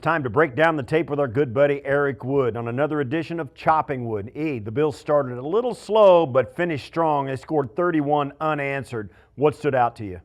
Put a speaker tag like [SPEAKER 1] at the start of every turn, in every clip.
[SPEAKER 1] time to break down the tape with our good buddy Eric Wood on another edition of Chopping Wood. The Bills started a little slow but finished strong. They scored 31 unanswered. What stood out to you?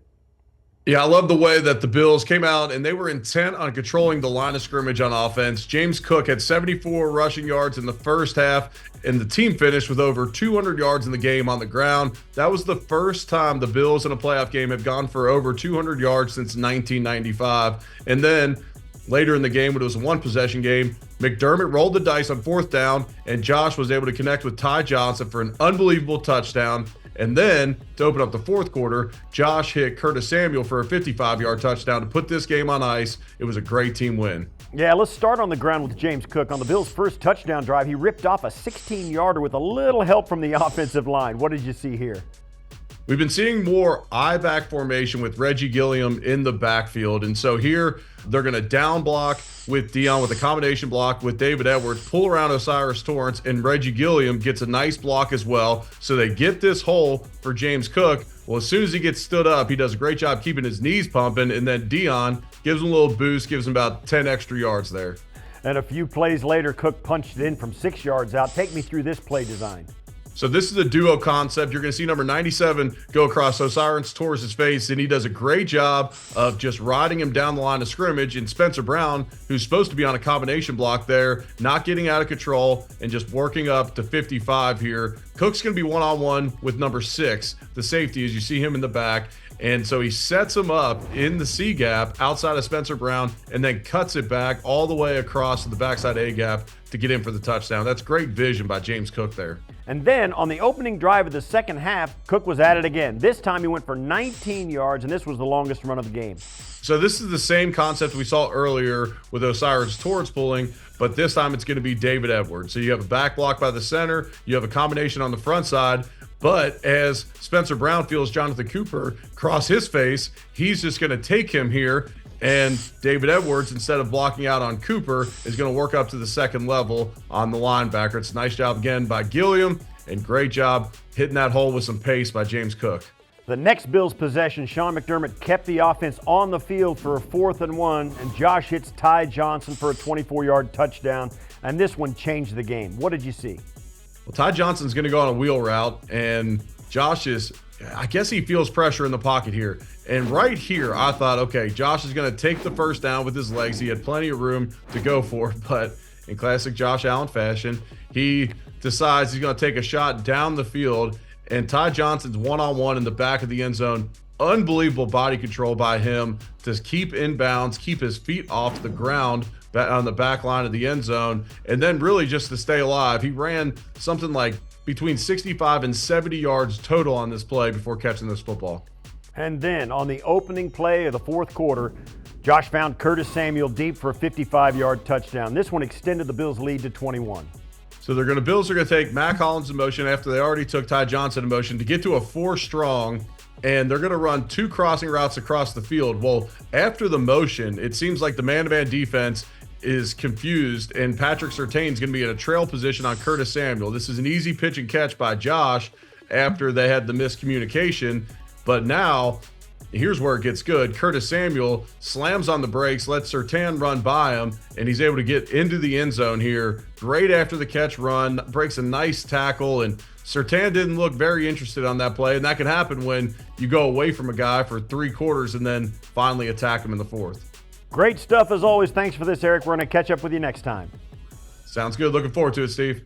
[SPEAKER 2] Yeah, I love the way that the Bills came out and they were intent on controlling the line of scrimmage on offense. James Cook had 74 rushing yards in the first half, and the team finished with over 200 yards in the game on the ground. That was the first time the Bills in a playoff game have gone for over 200 yards since 1995. And then later in the game, when it was a one-possession game, McDermott rolled the dice on fourth down, and Josh was able to connect with Ty Johnson for an unbelievable touchdown. And then, to open up the fourth quarter, Josh hit Curtis Samuel for a 55-yard touchdown to put this game on ice. It was a great team win.
[SPEAKER 1] Yeah, let's start on the ground with James Cook. On the Bills' first touchdown drive, he ripped off a 16-yarder with a little help from the offensive line. What did you see here?
[SPEAKER 2] We've been seeing more I-back formation with Reggie Gilliam in the backfield. And so here, they're going to down block with Dion with a combination block with David Edwards, pull around Osiris Torrance, and Reggie Gilliam gets a nice block as well. So they get this hole for James Cook. Well, as soon as he gets stood up, he does a great job keeping his knees pumping, and then Dion gives him a little boost, gives him about 10 extra yards there.
[SPEAKER 1] And a few plays later, Cook punched it in from 6 yards out. Take me through this play design.
[SPEAKER 2] So this is a duo concept. You're going to see number 97 go across Osiris Torres' face, and he does a great job of just riding him down the line of scrimmage. And Spencer Brown, who's supposed to be on a combination block there, not getting out of control and just working up to 55 here. Cook's going to be one-on-one with number 6, the safety, as you see him in the back. And so he sets him up in the C gap outside of Spencer Brown and then cuts it back all the way across to the backside A gap to get in for the touchdown. That's great vision by James Cook there.
[SPEAKER 1] And then on the opening drive of the second half, Cook was at it again. This time he went for 19 yards, and this was the longest run of the game.
[SPEAKER 2] So this is the same concept we saw earlier with Osiris Torrance pulling, but this time it's going to be David Edwards. So you have a back block by the center, you have a combination on the front side, but as Spencer Brown feels Jonathan Cooper cross his face, he's just going to take him here, and David Edwards, instead of blocking out on Cooper, is going to work up to the second level on the linebacker. It's a nice job again by Gilliam, and great job hitting that hole with some pace by James Cook.
[SPEAKER 1] The next Bills possession, Sean McDermott kept the offense on the field for a 4th and 1, and Josh hits Ty Johnson for a 24-yard touchdown, and this one changed the game. What did you see?
[SPEAKER 2] Well, Ty Johnson's going to go on a wheel route, and Josh I guess he feels pressure in the pocket here. And right here, I thought, okay, Josh is going to take the first down with his legs. He had plenty of room to go for, but in classic Josh Allen fashion, he decides he's going to take a shot down the field, and Ty Johnson's one-on-one in the back of the end zone. Unbelievable body control by him to keep in bounds, keep his feet off the ground on the back line of the end zone, and then really just to stay alive. He ran something like between 65 and 70 yards total on this play before catching this football.
[SPEAKER 1] And then on the opening play of the fourth quarter, Josh found Curtis Samuel deep for a 55-yard touchdown. This one extended the Bills' lead to 21.
[SPEAKER 2] So Bills are going to take Mack Hollins in motion after they already took Ty Johnson in motion to get to a 4 strong, and they're going to run 2 crossing routes across the field. Well, after the motion, it seems like the man-to-man defense is confused, and Patrick Surtain's going to be in a trail position on Curtis Samuel. This is an easy pitch and catch by Josh after they had the miscommunication, but now here's where it gets good. Curtis Samuel slams on the brakes, lets Surtain run by him, and he's able to get into the end zone here. Great after the catch run, breaks a nice tackle, and Surtain didn't look very interested on that play, and that can happen when you go away from a guy for 3 quarters and then finally attack him in the 4th.
[SPEAKER 1] Great stuff as always. Thanks for this, Eric. We're going to catch up with you next time.
[SPEAKER 2] Sounds good. Looking forward to it, Steve.